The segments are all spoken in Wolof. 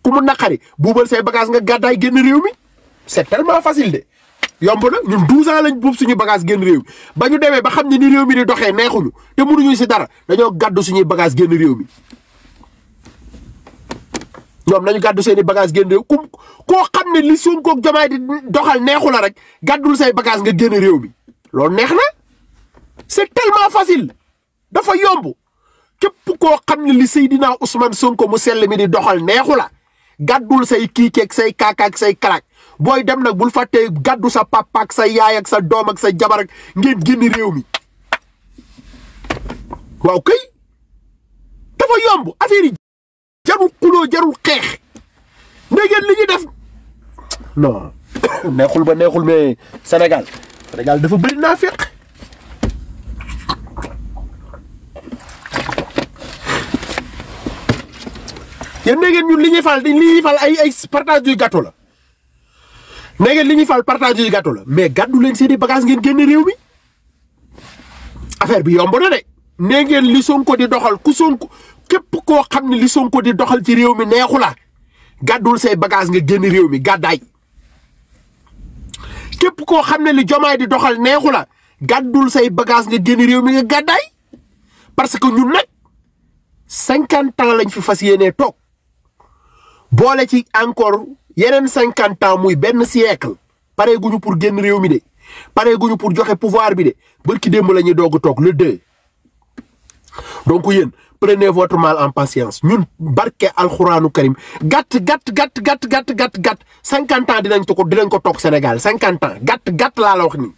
ku mu naqari buubal say bagage nga gàddaay génn réew mi c'est tellement facile de yomb na ñun 12 ans lañ buub suñu bagage génn réew mi ba ñu demee ba xam ne ni réew mi di doxee neexuñu te mënuñu si dara dañoo gàddu suñuy bagage génn réew mi ñoom nañu gàddu seeni bagage génn réew koo xam ne li Sonko ak Diomaye di doxal neexu la rek gàddul say bagage nga génn réew mi loolu neex na c'est tellement facile dafa yomb képp koo xam ne li Seydina Ousmane Sonko mu sell mi di doxal neexu la gàddul say kiikeeg say kaakaak say kalak booy dem nag bul fàttee gàddu sa papa ak sa yaay ak sa doom ak sa jabar ak ngeen génn réew mi waaw kay dafa yomb affaire yi jarul xuloo jarul xeex ndegeen li ñu def non neexul ba neexul mais Sénégal dafa bëri naa féq yéen ndegeen ñun li ñuy fal ay partage du gâteau la ndegeen li ñuy fal partage du gâteau la mais gàddu leen seeni bagage ngeen génn réew mi affaire bi yomb na de ndegeen li Sonko di doxal ku Sonko képp koo xam ne li Sonko di doxal ci réew mi neexu la gàddul say bagage nga génn réew mi gàddaay képp koo xam ne li Diomaye di doxal neexu la gàddul say bagage nga génn réew mi nga gàddaay parce que ñun nag 50 ans lañ fi fas yéenee toog boole ci encore yeneen 50 ans muy benn siècle pare guñu pour génn réew mi de pare guñu pour joxe pouvoir bi de bërki démb la ñuy doog a toog le 2 donc yéen prenez votre mal en patience ñun barke alxuraanu karim gàtt 50 ans dinañ ko toog Sénégal 50 ans gàtt laa la wax nii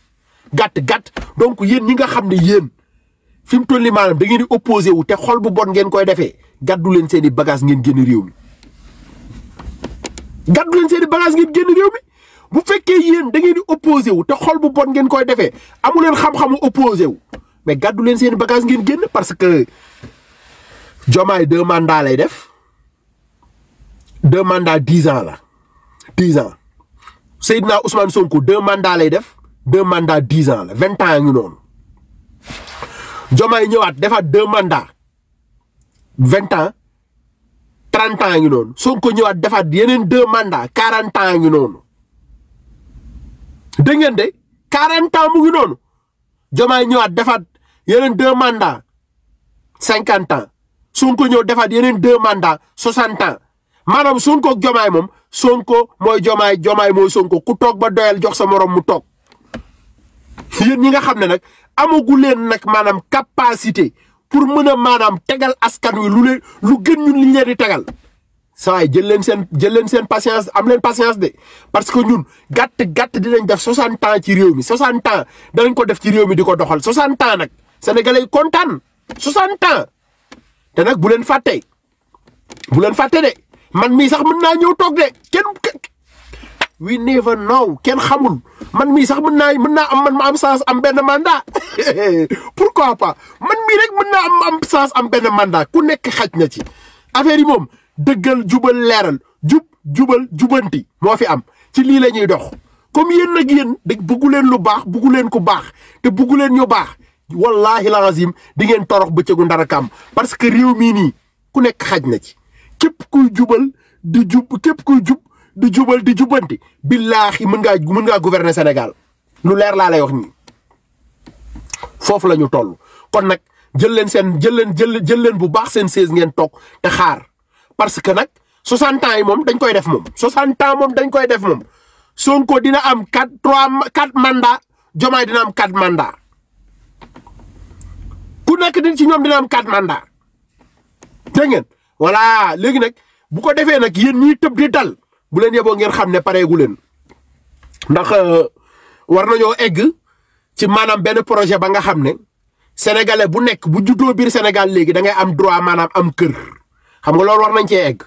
gàtt donc yéen ñi nga xam ne yéen fi mu toll nii maanaam da ngeen di opposé wu te xol bu bon ngeen koy defee gàddu leen seen i bagage ngeen génn réew mi gàddu leen seen i bagage ngeen génn réew mi bu fekkee yéen da ngeen di opposé wu te xol bu bon ngeen koy defee amu leen xam-xamu opposé wu mais gàddu leen seen i bagage ngeen génn parce que Diomaye 2 mandats lay def 2 mandats 10 ans la 10 ans Seydina Ousmane Sonko 2 mandats lay def 2 mandats 10 ans la 20 ans ñu noonu Diomaye ñëwaat defaat 2 mandats 20 ans 30 ans ñu noonu Sonko ñëwaat defaat yeneen 2 mandats 40 ans ñu noonu dégg ngeen de 40 ans mu ngi noonu Diomaye ñëwaat defaat yeneen 2 mandats 50 ans Sonko ñëw defaat yeneen 2 mandats 60 ans maanaam Sonko ak Diomaye moom Sonko mooy Diomaye Diomaye mooy Sonko ku toog ba doyal jox sa morom mu toog yéen ñi nga xam ne nag amagu leen nag maanaam capacité pour mën a maanaam tegal askan wi lu gën ñun li leen di tegal saa waay jël leen seen patience am leen patience de parce que ñun gàtt dinañ def 60 ans ci réew mi 60 ans danañ ko def ci réew mi di ko doxal 60 ans nag sénégalais yi kontaan 60 ans te nag bu leen fàtte de man mii sax mën naa ñëw toog de we never know kenn xamul man mii sax mën naa am man ma am chance am benn mandat pourquoi pas man mii rek mën naa am chance am benn mandat ku nekk xaj na ci affaire yi moom dëggal jubal leeral jubal jubanti moo fi am ci lii la ñuy dox comme yéen nag yéen da bëggu leen lu baax bëggu leen ku baax te bëggu leen ñu baax wallahi lazim di ngeen torox bëccëgu ndara kam parce que réew mii nii ku nekk xaj na ci képp kuy jubal di jubal di jubanti billaahi mën ngaa gouverner Sénégal lu leer laa lay wax nii foofu la ñu toll kon nag jël leen bu baax seen siège ngeen toog te xaar parce que nag 60 ans yi moom dañ koy def moom 60 ans moom dañ koy def moom Sonko dina am 4 mandats Diomaye dina am 4 mandats ku nekk di ci ñoom dina am 4 mandats dégg ngeen voilà léegi nag bu ko defee nag yéen ñiy tëb di dal bu leen yeboo ngeen xam ne pareegu leen ndax war nañoo egg ci maanaam benn projet ba nga xam ne sénégalais bu nekk bu juddoo biir Sénégal léegi da ngay am droit maanaam am kër xam nga loolu war nañ cee egg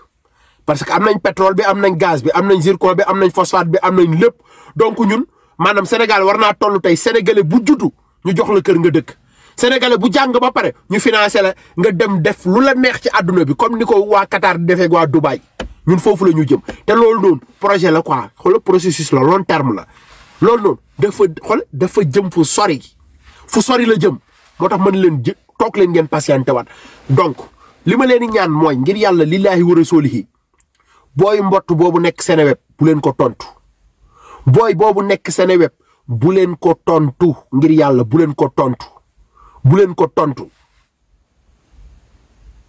parce que am nañ pétrole bi am nañ gaz bi am nañ zircon bi am nañ phosphate bi am nañ lépp donc ñun maanaam Sénégal war naa toll tey sénégalais bu juddu ñu jox la kër nga dëkk sénégalais bu jàng ba pare ñu financé la nga dem def lu la neex ci àdduna bi comme ni ko waa Qatar di defee waa Dubaï ñun foofu la ñu jëm te loolu noonu projet la quoi xoolal processus la long terme la loolu noonu dafa jëm fu sori la jëm moo tax mën leen toog leen ngeen patienté waat donc li ma leen di ñaan mooy ngir yàlla lillaahi wa rasuulihi booy mbott boobu nekk Seneweb bu leen ko tontu booy boobu nekk Seneweb bu leen ko tontu ngir yàlla bu leen ko tontu bu leen ko tontu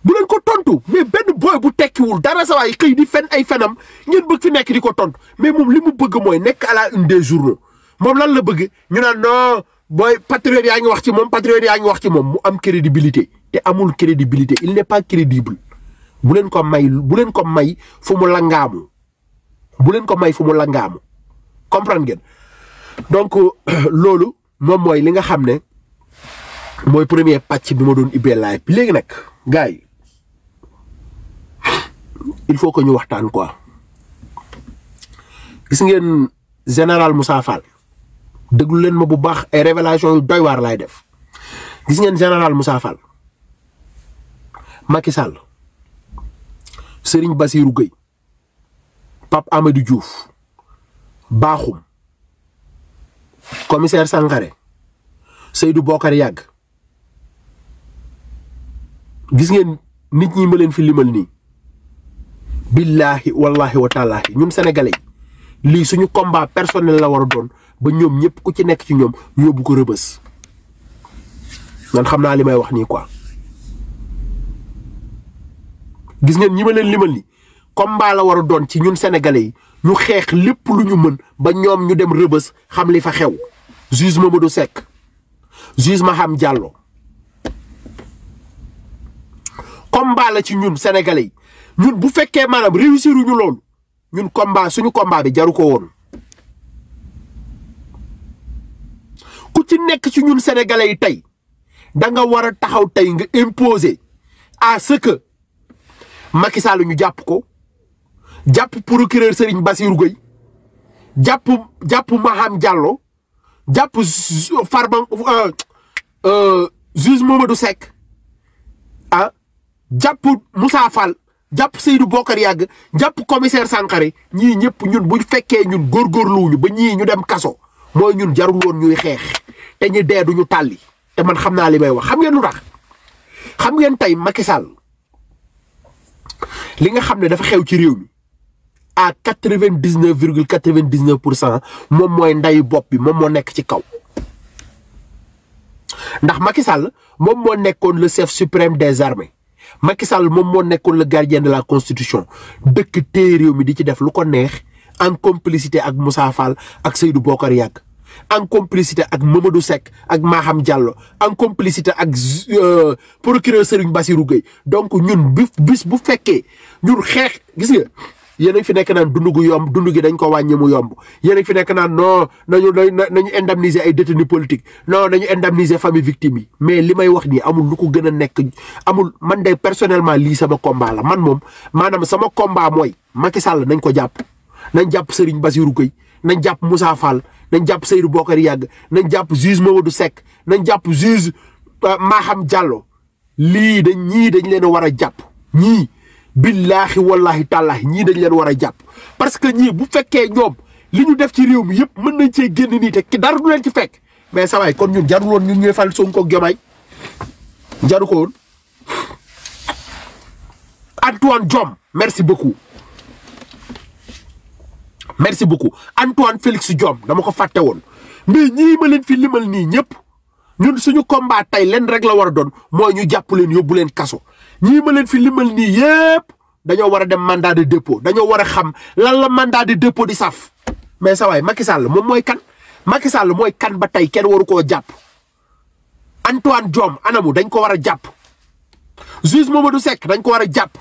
bu leen ko tontu mais benn booy bu tekkiwul dara sa waay xëy di fen ay fenam ngeen bëgg fi nekk di ko tontu mais moom li mu bëgg mooy nekk à la une des journaux moom lan la bëgg ñu naan non booy patriote yaa ngi wax ci moom patriote yaa ngi wax ci moom mu am crédibilité te amul crédibilité il n'est pas crédible bu leen ko may fu mu langaamu bu leen ko may fu mu langaamu comprendre ngeen donc loolu moom mooy li nga xam ne mooy premier pàcc bi ma doon ibbee live bi léegi nag gars yi il faut que ñu waxtaan quoi gis ngeen général Moussa Fall déglu leen ma bu baax ay révélation yu doy waar laay def gis ngeen général Moussa Fall Macky Sall Serigne Bassirou Gueye Pape Amadou Diouf Bakhoum commissaire Sangaré Seydou Bokar Yàgg gis ngeen nit ñi ma leen fi limal nii billahi wallahi wa taalahi ñun sénégalais lii suñu combat personnel la war a doon ba ñoom ñëpp ku ci nekk ci ñoom ñu yóbbu ko rëbës man xam naa li may wax nii quoi gis ngeen ñi ma leen limal nii combat la war a doon ci ñun sénégalais yi ñu xeex lépp lu ñu mën ba ñoom ñu dem rëbës xam li fa xew juge Mamadou Seck juge Maham Diallo combat la ci ñun sénégalais yi ñun bu fekkee maanaam réussir ñu loolu ñun combat suñu combat bi jaru ko woon ku ci nekk ci ñun sénégalais yi tey da nga war a taxaw tey nga imposer à ce que Macky Sall ñu jàpp ko jàpp procureur Serigne Bassirou Gueye jàpp Maham Diallo jàpp Farba juge Mamadou Seck ah jàpp Moussa Fall jàpp Seydou Bokar Yàgg jàpp commissaire Sangaré ñii ñëpp ñun bu fekkee ñun góorgóorluwuñu ba ñii ñu dem kaso mooy ñun jarul woon ñuy xeex te ñu dee duñu tàlli te man xam naa li may wax xam ngeen lu tax xam ngeen tey Macky Sall li nga xam ne dafa xew ci réew mi à 99,99% moom mooy ndayu bopp bi moom moo nekk ci kaw ndax Macky Sall moom moo nekkoon le chef suprême des armées Macky Sall moom moo nekkoon le gardien de la constitution dëkk téye réew mi di ci def lu ko neex en complicité ak Moussa Fall ak Seydou Bokar Yàgg en complicité ak Mamadou Seck ak Maham Diallo en complicité ak procureur Serigne Bassirou Gueye donc ñun bis bu fekkee ñun xeex gis nga yéen a fi nekk naan dund gu yomb dund gi dañ ko wàññi mu yomb yéen a fi nekk naan non nañu indemniser ay détenus politiques non nañu indemniser famille victime yi mais li may wax nii amul lu ko gën a nekk amul man de personnellement lii sama combat la man moom maanaam sama combat mooy Macky Sall nañ ko jàpp nañ jàpp Serigne Bassirou Gueye nañ jàpp Moussa Fall nañ jàpp Seydou Bokar Yàgg nañ jàpp juge Mamadou Seck nañ jàpp juge Maham Diallo lii ñii dañ leen a war a jàpp ñii billahi wallahi tallahi ñii dañ leen war a jàpp parce que ñii bu fekkee ñoom li ñu def ci réew mi yëpp mën nañ cee génn nii te ki dara du leen ci fekk mais sa waay kon ñun jarul woon ñun ñooy fal Sonko ak Diomaye jaru ko woon Antoine Diome merci beaucoup Antoine Félix Diome dama ko fàtte woon mais ñii ma leen fi limal nii ñëpp ñun suñu combat tey leen rek la war a doon mooy ñu jàpp leen yóbbu leen kaso ñii ma leen fi limal nii yëpp dañoo war a dem mandat de dépôt dañoo war a xam lan la mandat de dépôt di saf mais sa waay Macky Sall moom mooy kan Macky Sall mooy kan ba tey kenn waru koo jàpp Antoine Diome anamu dañ ko war a jàpp juge Mamadou Seck dañ ko war a jàpp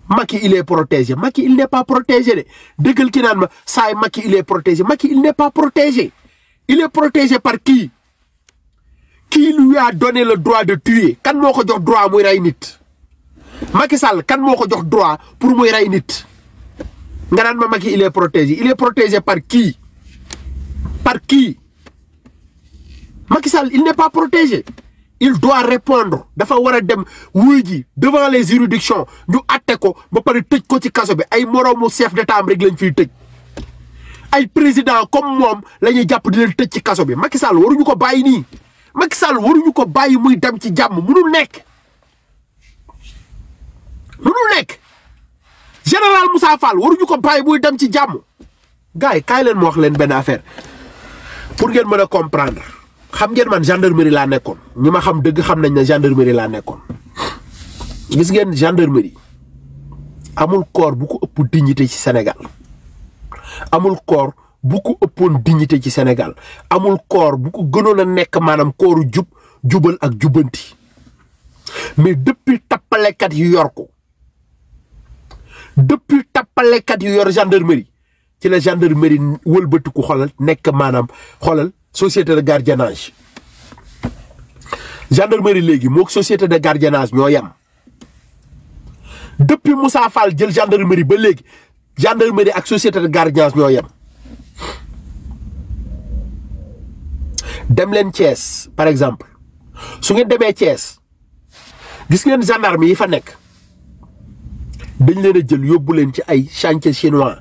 Macky il est protégé Macky il n'est pas protégé de dëggal ki naan ma saay Macky il est protégé Macky il n'est pas protégé il est protégé par qui lui a donné le droit de tuer kan moo ko jox droit muy rey nit Macky Sall kan moo ko jox droit pour muy rey nit nga naan ma Macky il est protégé par qui Macky Sall il n'est pas protégé il doit répondre dafa war a dem wuy ji devant les juridictions ñu atte ko ba pare tëj ko ci kaso bi ay moroomu chef d'état am rek lañ fiy tëj ay président comme moom la ñuy jàpp di leen tëj ci kaso bi Macky Sall waruñu ko bàyyi nii Macky Sall waruñu ko bàyyi muy dem ci jàmm munul nekk général Moussa Fall waruñu ko bàyyi buy dem ci jàmm. gars yi kaay leen ma wax leen benn affaire pour ngeen mën a comprendre xam ngeen man gendarmerie laa nekkoon ñi ma xam dëgg xam nañ ne gendarmerie laa nekkoon. gis ngeen gendarmerie amul corps bu ko ëpp dignité ci Sénégal amul corps bu ko ëppoon dignité ci Sénégal amul corps bu ko gënoon a nekk maanaam corps jubal ak jubbanti mais depuis tappalekat yu yor ko depuis tappalekat yu yor gendarmerie ci la gendarmerie wëlbatiku xoolal nekk maanaam xoolal société de gardiennage gendarmerie léegi mook société de gardiennage ñoo yem depuis Moussa Fall jël gendarmerie ba léegi gendarmerie ak société de gardiennage ñoo yem. dem leen Thiès par exemple su ngeen demee Thiès gis ngeen gendarme yi fa nekk dañ leen a jël yóbbu leen ci ay chantier chinois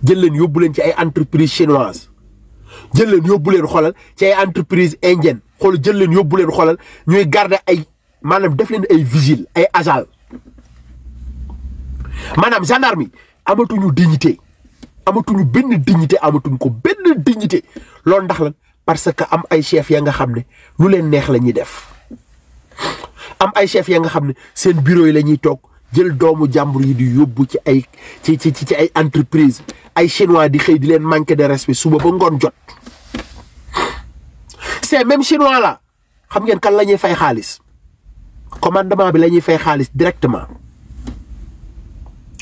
jël leen yóbbu leen ci ay entreprise chinoise jël leen yóbbu leen xoolal ci ay entreprise indienne xool jël leen yóbbu leen xoolal ñuy garder ay maanaam def leen ay vigile ay agent maanaam gendarme yi amatuñu dignité amatuñu benn dignité amatuñ ko benn dignité loolu ndax lan parce que am ay chef ya nga xam ne lu leen neex la ñuy def am ay chef ya nga xam ne seen bureau yi la ñuy toog jël doomu jàmbur yi di yóbbu ci ay ci ay entreprise ay chinois di xëy di leen manquer de respect suba ba ngoon jot ces mêmes chinois là xam ngeen kan la ñuy fay xaalis commandement bi la ñuy fay xaalis directement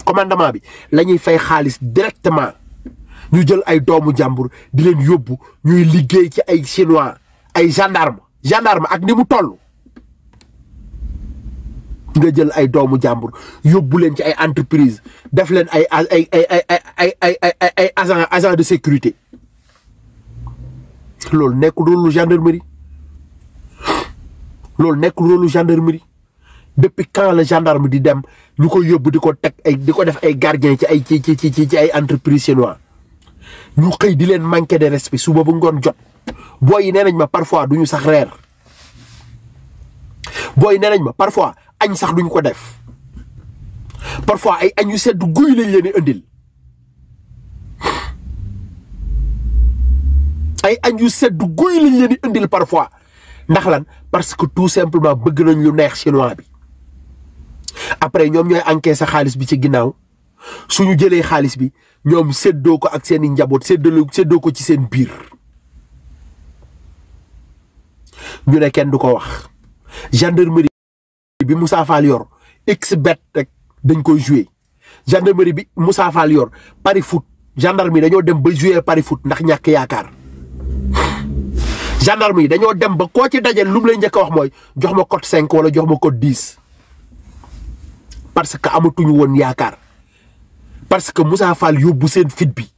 commandement bi la ñuy fay xaalis directement ñu jël ay doomu jàmbur di leen yóbbu ñuy liggéey ci ay chinois ay gendarme ak ni mu toll nga jël ay doomu jàmbur yóbbu leen ci ay entreprise def leen ay agent de sécurité loolu nekkul rôle gendarmerie loolu nekkul rôle gendarmerie depuis quand le gendarme di dem ñu ko yóbbu di ko teg ay di ko def ay gardien ci ay ci ay entreprise chinois ñu xëy di leen manquer de respect suba ba ngoon jot booy yi nee nañ ma parfois duñu sax reer booy yi nee nañ ma parfois añ sax duñ ko def parfois ay añ yu sedd guy lañ leen di indil ay añ yu sedd guy lañ leen di indil parfois ndax lan parce que tout simplement bëgg nañ lu neex chinois bi après ñoom ñooy encaisser xaalis bi ci ginnaaw suñu jëlee xaalis bi ñoom séddoo ko ak seen i njaboot séddoo ko ci seen biir ñu ne kenn du ko wax gendarmerie bi Moussa Fall yor xbet rek dañ koy jouer gendarmerie bi Moussa Fall yor pari foot gendarmerie dañoo dem ba jouer pari foot ndax ñàkk yaakaar gendarmerie dañoo dem ba koo ci dajal lu mu lay njëkk a wax mooy jox ma code 5 wala jox ma code 10 parce que amatuñu woon yaakaar parce que Moussa Fall yóbbu seen fit bi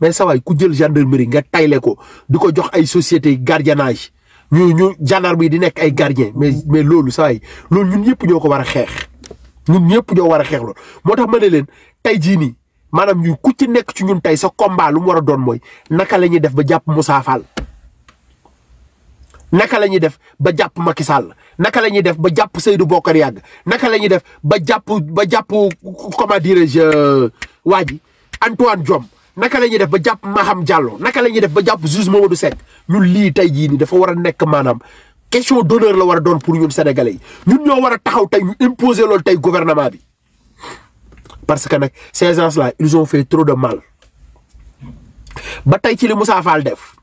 mais sa waay ku jël gendarmerie nga tayle ko di ko jox ay société gardiennage ñu gendarme yi di nekk ay gardien mais loolu saa yi loolu ñun ñëpp ñoo ko war a xeex ñun ñëpp ñoo war a xeex loolu moo tax ma ne leen tey jii nii maanaam ñu ku ci nekk ci ñun tey sa combat lu mu war a doon mooy naka la ñuy def ba jàpp Moussa Fall naka la ñuy def ba jàpp Macky Sall naka la ñuy def ba jàpp Seydou Bokar Yàgg naka la ñuy def ba jàpp comment dirais-je waa ji Antoine Diome naka la ñuy def ba jàpp Maham Diallo naka la ñuy def ba jàpp juge Mamadou Seck ñun lii tey jii nii dafa war a nekk maanaam question d'honneur la war a doon pour ñun sénégalais yi ñun ñoo war a taxaw tey ñu imposer loolu tey gouvernement bi parce que nag ces gens-là ils ont fait trop de mal ba tey ci li Moussa Fall def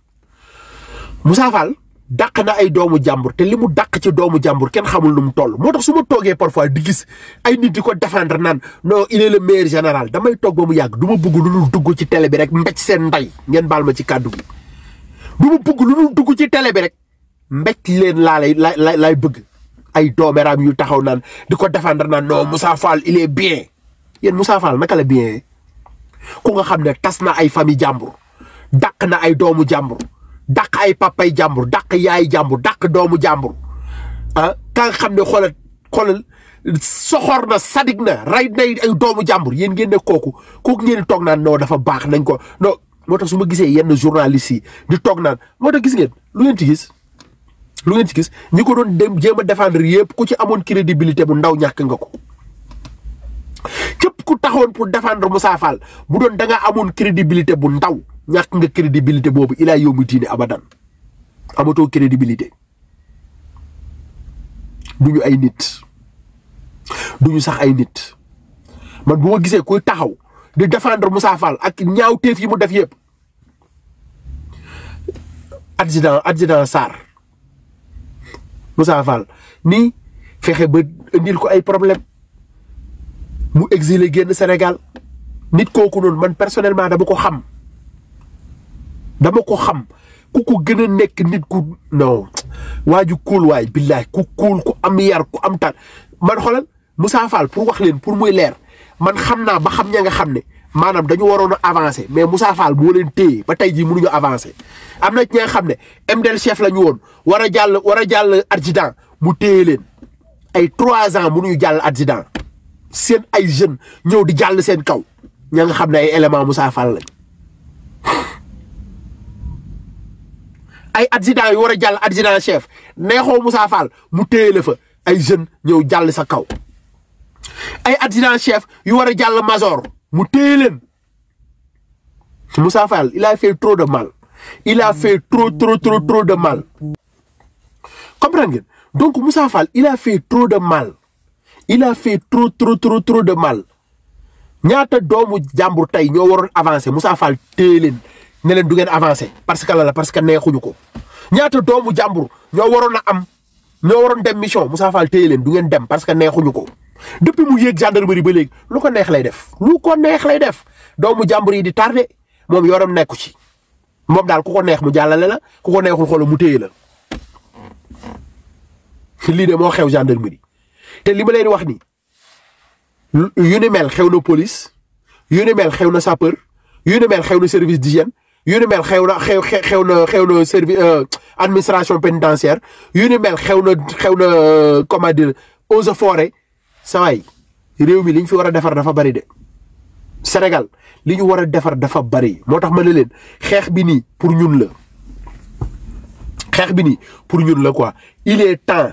Moussa Fall dàq na ay doomu jàmbur te li mu dàq ci doomu jàmbur kenn xamul lu mu toll moo tax su ma toogee parfois di gis ay nit di ko défendre naan non il est le meilleur général damay toog ba mu yàgg du ma bëgg lu dul dugg ci télé bi rek mbéj seen ndey ngeen baal ma ci kàddu gi du ma bëgg lu dul dugg ci télé bi rek mbéj leen lay bëgg ay doomeraam yu taxaw naan di ko défendre naan non Moussa Fall il est bien yéen Moussa Fall naka la bien ku nga xam ne tas na ay famille jàmbur dàq na ay doomu jàmbur dàq ay papay jàmbur dàq yaay jàmbur dàq doomu jàmbur ah ka nga xam ne xoolal soxor na sadik na rey na ay doomu jàmbur yéen ngeen ne kooku ngeen toog naan non dafa baax nañ ko non moo tax su ma gisee yenn journalistes yi di toog naan moo tax gis ngeen lu ngeen ci gis ñi ko doon dem jéem a défendre yëpp ku ci amoon crédibilité bu ndaw ñàkk nga ko képp ku taxoon pour défendre Moussa Fall bu doon da nga amoon crédibilité bu ndaw ñàkk nga crédibilité boobu ilaa yow mi tiini abadan amatoo crédibilité duñu ay nit duñu sax ay nit man bu ma gisee kuy taxaw di défendre Moussa Fall ak ñaawteef yi mu def yëpp adjudant Sarr Moussa Fall nii fexe ba indil ko ay problème mu exilé génn Sénégal nit kooku noonu man personnellement dama ko xam ku ko gën a nekk nit ku non waaju cool waay billaay ku cool ku am yar ku am tar man xoolal Moussa Fall pour wax leen pour muy leer man xam naa ba xam ña nga xam ne maanaam dañu waroon a avancer mais Moussa Fall boo leen téye ba tey jii mënuñu avancer am na ñi nga xam ne MDL chef la ñu woon war a jàll adjudant mu téye leen ay 3 ans mënuñu jàll adjudant seen ay jeunes ñëw di jàll seen kaw ña nga xam ne ay élément Moussa Fall lañ ay adjudant yu war a jàll adjudant chef neexoo Moussa Fall mu téye la fa ay jeunes ñëw jàll sa kaw ay adjudant chef yu war a jàll major mu téye leen Moussa Fall il a fait trop de mal il a fait trop de mal comprendre ngeen donc Moussa Fall il a fait trop de mal il a fait trop de mal ñaata doomu jàmbur tey ñoo waroon avancer Moussa Fall téye leen ne leen du ngeen avancer parce que la parce que neexuñu ko ñaata doomu jàmbur ñoo waroon dem mission Moussa Fall téye leen du ngeen dem parce que neexuñu ko depuis mu yéeg gendarmerie ba léegi lu ko neex lay def doomu jàmbur yi di tardé moom yoram nekku ci moom daal ku ko neex mu jàllale la ku ko neexul xool mu téye la lii de moo xew gendarmerie te li ma leen wax ni yu ni mel xew na police yu ni mel xew na sapeur yu ni mel xew na service d'hygiène yu ni mel xew na service administration pénitentiaire yu ni mel xew na comment dire eaux et forêts saway réew mi li ñu fi war a defar dafa bari de Sénégal li ñu war a defar dafa bari moo tax ma ne leen xeex bi nii pour ñun la quoi il est temps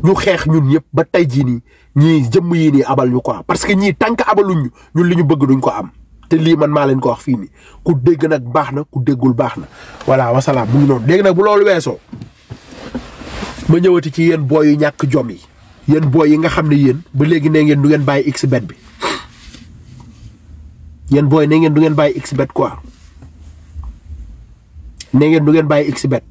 ñu xeex ñun ñëpp ba tey jii nii ñii jëmm yi nii abal ñu quoi parce que ñii tànk abaluñ ñun li ñu bëgg duñ ko am te lii man maa leen ko wax fii nii ku dégg nag baax na ku déggul baax na voilà wasalaam mu ngi noonu léegi nag bu loolu weesoo ma ñëwati ci yéen booy yu ñàkk jom yi yéen booy yi nga xam ne yéen ba léegi nee ngeen du ngeen bàyyi xbet bi yéen booy nee ngeen du ngeen bàyyi xbet quoi nee ngeen du ngeen bàyyi xbet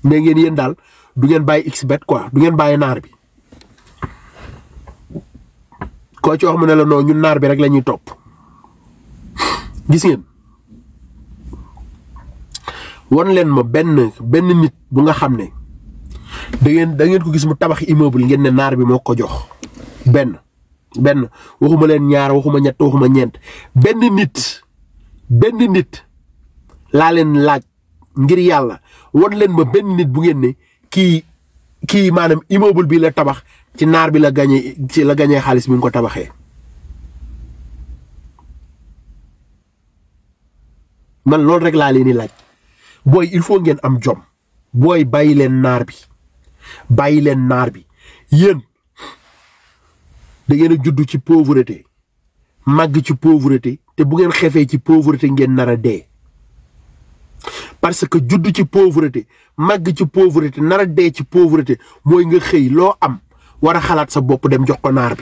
nee ngeen yéen daal du ngeen bàyyi xbet quoi du ngeen bàyyi naar bi koo ci wax mu ne la non ñun naar bi rek la ñuy topp gis ngeen won leen ma benn nit bu nga xam ne da ngeen ko gis mu tabax immeuble ngeen ne naar bi moo ko jox benn waxuma leen ñaar waxuma ñett waxuma ñeent benn nit laa leen laaj ngir yàlla won leen ma benn nit bu ngeen ne kii maanaam immeuble bi la tabax ci naar bi la gagné xaalis bi nga ko tabaxee man loolu rek laa leen di laaj booy il faut ngeen am jom booy bàyyi leen naar bi yéen da ngeen a judd ci pauvreté màgg ci pauvreté te bu ngeen xefee ci pauvreté ngeen nar a dee parce que judd ci pauvreté màgg ci pauvreté nar a dee ci pauvreté mooy nga xëy loo am war a xalaat sa bopp dem jox ko naar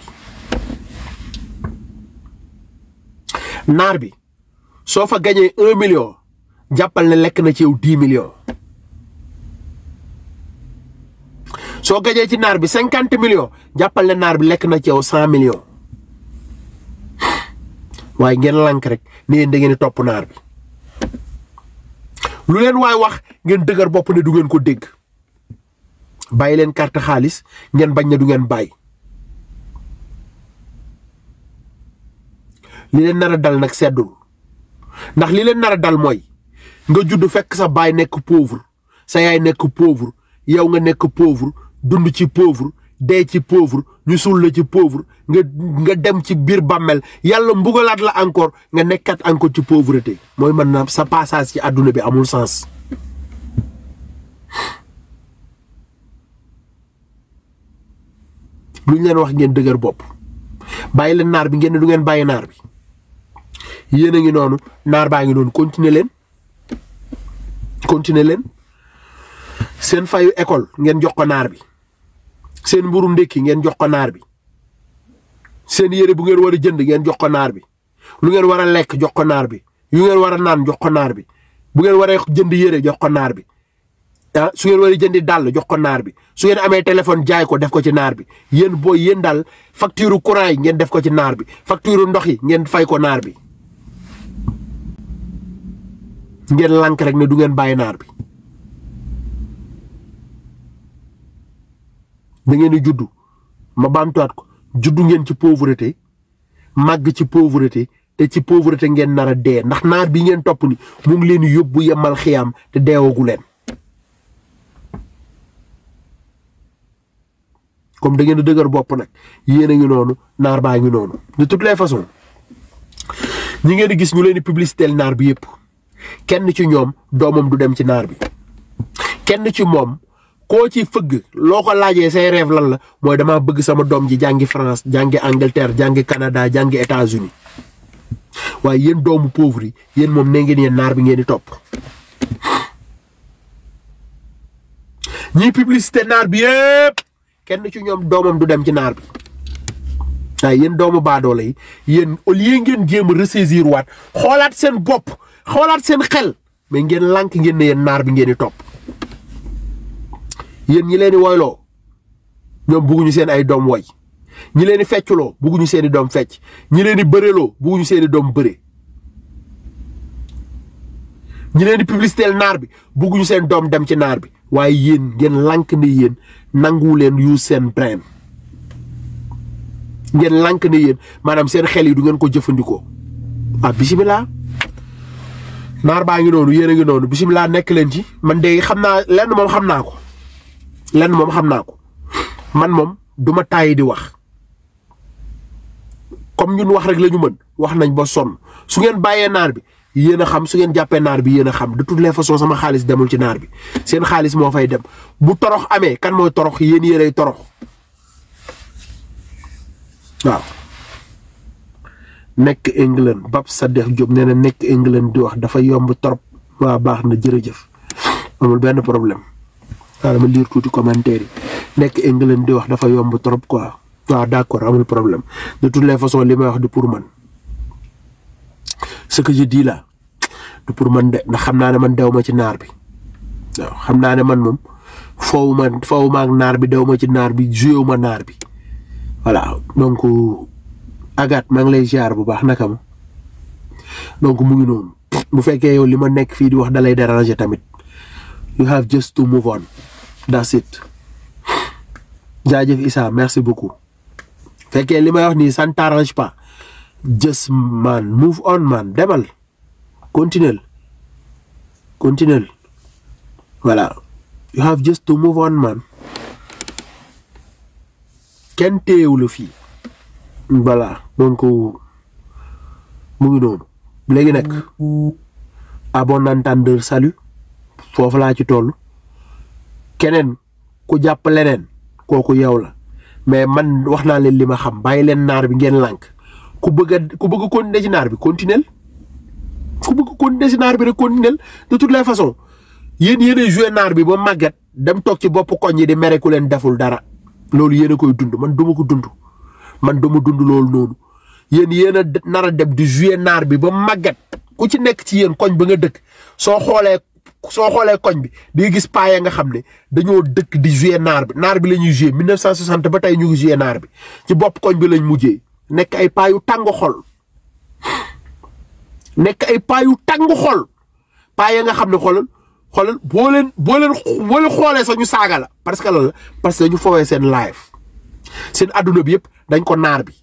bi soo fa gañee 1 million jàppal ne lekk na ci yow 10 millions soo gañee ci naar bi 50 millions jàppal ne naar bi lekk na ci yow 100 millions waaye ngeen lank rek ne yéen da ngeen di topp naar bi lu leen waay wax ngeen dëgër bopp ne du ngeen ko dégg bàyyi leen carte xaalis ngeen bañ ne du ngeen bàyyi li leen nar a dal nag seddul ndax li leen nar a dal mooy nga judd fekk sa baay nekk pauvre sa yaay nekk pauvre yow nga nekk pauvre dund ci pauvre dee ci pauvre ñu suul la ci pauvre nga dem ci biir bàmmel yàlla mbugalaat la encore nga nekkat encore ci pauvreté mooy man na sa passage ci àdduna bi amul sens lu ñu leen wax ngeen dëgër bopp bàyyi leen naar bi ngeen ne du ngeen bàyyi naar bi yéen a ngi noonu naar baa ngi noonu continuer leen seen fayu école ngeen jox ko naar bi seen mburu ndékki ngeen jox ko naar bi seen yére bu ngeen war a jënd ngeen jox ko naar bi lu ngeen war a lekk jox ko naar bi yu ngeen war a naan jox ko naar bi bu ngeen waree jënd yére jox ko naar bi ah su ngeen war a jëndi dàll jox ko naar bi su ngeen amee téléphone jaay ko def ko ci naar bi yéen booy yéen daal facture courant yi ngeen def ko ci naar bi facture ndox yi ngeen fay ko naar bi ngeen lànk rek ne du ngeen bàyyi naar bi da ngeen di juddu ma baamtuwaat ko juddu ngeen ci pauvreté màgg ci pauvreté te ci pauvreté ngeen nar a dee ndax naar bi ngeen topp ni mu ngi leen yóbbu yemal xiyaam te deewagu leen comme da ngeen a dëgër bopp nag yéen a ngi noonu naar baa ngi noonu de toutes les façons ñi ngeen di gis ñu leen di publicité naar bi yëpp kenn ci ñoom doomam du dem ci naar bi kenn ci moom koo ci fëgg loo ko laajee say rêve lan la mooy dama bëgg sama doom ji jàngi France jàngi Angleterre jàngi Canada jàngi États-Unis waaye yéen doomu pauvre yi yéen moom ne ngeen yéen naar bi ngeen di topp ñiy publicité naar bi yëpp kenn ci ñoom doomam du dem ci naar bi waaye yéen doomu baadoole yi yéen au lieu ngeen jéem a ressaisir waat xoolaat seen bopp xoolaat seen xel mais ngeen lànk ngeen ne yéen naar bi ngeen di topp yéen ñi leen di woyloo ñoom bugguñu seen ay doom woy ñi leen di fecculoo bugguñu seen i doom fecc ñi leen di bëreloo bugguñu seen i doom bëre ñi leen di publicité naar bi bugguñu seen doom dem ci naar bi waaye yéen ngeen lànk ne yéen nangu leen use seen brain ngeen lànk ne yéen maanaam seen xel yi du ngeen ko jëfandikoo ah bisimilah naar baa ngi noonu yéen a ngi noonu bisimilah nekk leen ci man de xam naa lenn moom xam naa ko man moom du ma tàyyi di wax comme ñun wax rek la ñu mën wax nañ ba sonn su ngeen bàyyee naar bi yéen a xam su ngeen jàppee naar bi yéen a xam de toutes les façons sama xaalis demul ci naar bi seen xaalis moo fay dem bu torox amee kan mooy torox yéen yéenay torox waaw. nekk England Bab Saddex Diop nee na nekk England di wax dafa yomb trop waa baax na jërëjëf amul benn problème waaw dama lire tuuti commentaire yi nekk England di wax dafa yomb trop quoi waaw d'accord amul problème de toutes les façons li may wax du pour man ce que je dis là du pour man de ndax xam naa ne man dew ma ci naar bi waaw xam naa ne man moom foowu ma ak naar bi dew ma ci naar bi joué ma naar bi voilà donc Agathe maa ngi lay ziar bu baax naka ma donc mu ngi noonu bu fekkee yow li ma nekk fii di wax dalay déranger tamit you have just to move on that's it jaajëf Issa merci beaucoup fekkee li may wax nii ça ne t'arrange pas just man move on man demal continuel voilà you have just to move on man kenn téyewu la fii voilà donc mu ngi noonu léegi nag à bon entendeur salut foofu laa ci toll keneen ku jàpp leneen kooku yow la mais man wax naa leen li ma xam bàyyi leen naar bi ngeen lànk ku bëgg continuer ci naar bi continuel ku bëgg continuer ci naar bi rek continuel de toutes les façons yéen joué naar bi ba màggat dem toog ci bopp koñ yi di mere ku leen deful dara loolu yéen a koy dund man duma ko dund man dama dund loolu noonu yéen a nar a dem di jouer naar bi ba màggat ku ci nekk ci yéen koñ ba nga dëkk soo xoolee koñ bi di gis paaya nga xam ne dañoo dëkk di jouer naar bi la ñuy jouer 1960 ba tey ñu ngi jouer naar bi ci bopp koñ bi lañ mujjee nekk ay paa yu tàng xol paaya nga xam ne xoolal boo leen xoolee sax ñu saaga la parce que la parce que dañu fowee seen live seen adduna bi yëpp dañ ko naar bi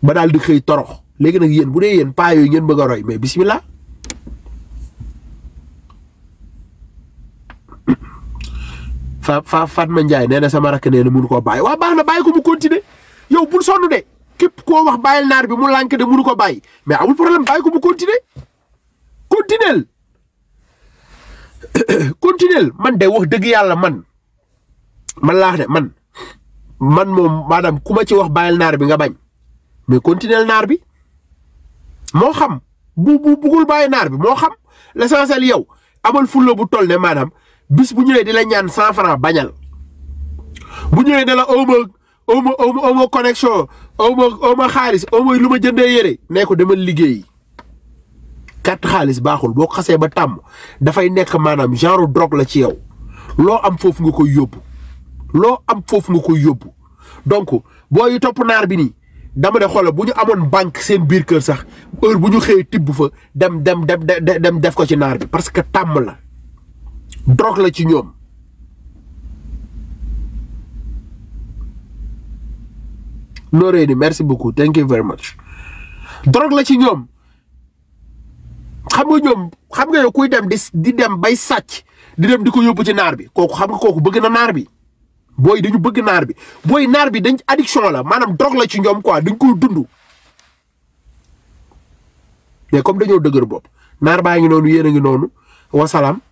ba daal di xëy torox léegi nag yéen bu dee yéen paa yooyu ngeen bëgg a roy mais bismillah Fatma Ndiaye nee na sama rakk nee na mënu koo bàyyi waa baax na bàyyi ko mu continuer yow bul sonn de képp koo wax bàyyil naar bi mu lànk de mënu ko bàyyi mais amul problème bàyyi ko mu continuer continuel man de wax dëgg yàlla man laa wax de man man moom maanaam ku ma ci wax bàyyil naar bi nga bañ mais continuer naar bi moo xam bu bugul bàyyi naar bi moo xam l'essentiel yow amal fulla bu toll ne maanaam bis bu ñëwee di la ñaan 100 francs bañal bu ñëwee ne la awma connexion awma xaalis awma lu ma jëndee yére nee ko demal liggéeyi carte xaalis baaxul boo xasee ba tàmm dafay nekk maanaam genre drogue la ci yow loo am foofu nga koy yóbbu donc boo yu topp naar bi nii dama ne xoolal bu ñu amoon banque seen biir kër sax heure bu ñu xëyee tibb fa dem def ko ci naar bi parce que tàmm la drogue la ci ñoom. Noreyni merci beaucoup thank you very much drogue la ci ñoom xam nga yow kuy dem di dem bay sàcc di dem di ko yóbbu ci naar bi kooku xam nga kooku bëgg na naar bi booy dañu bëgg naar bi booy naar bi dañ addiction la maanaam drogue la ci ñoom quoi dañ koy dund mais comme dañoo dëgër bopp naar baa ngi noonu yéen a ngi noonu wasalaam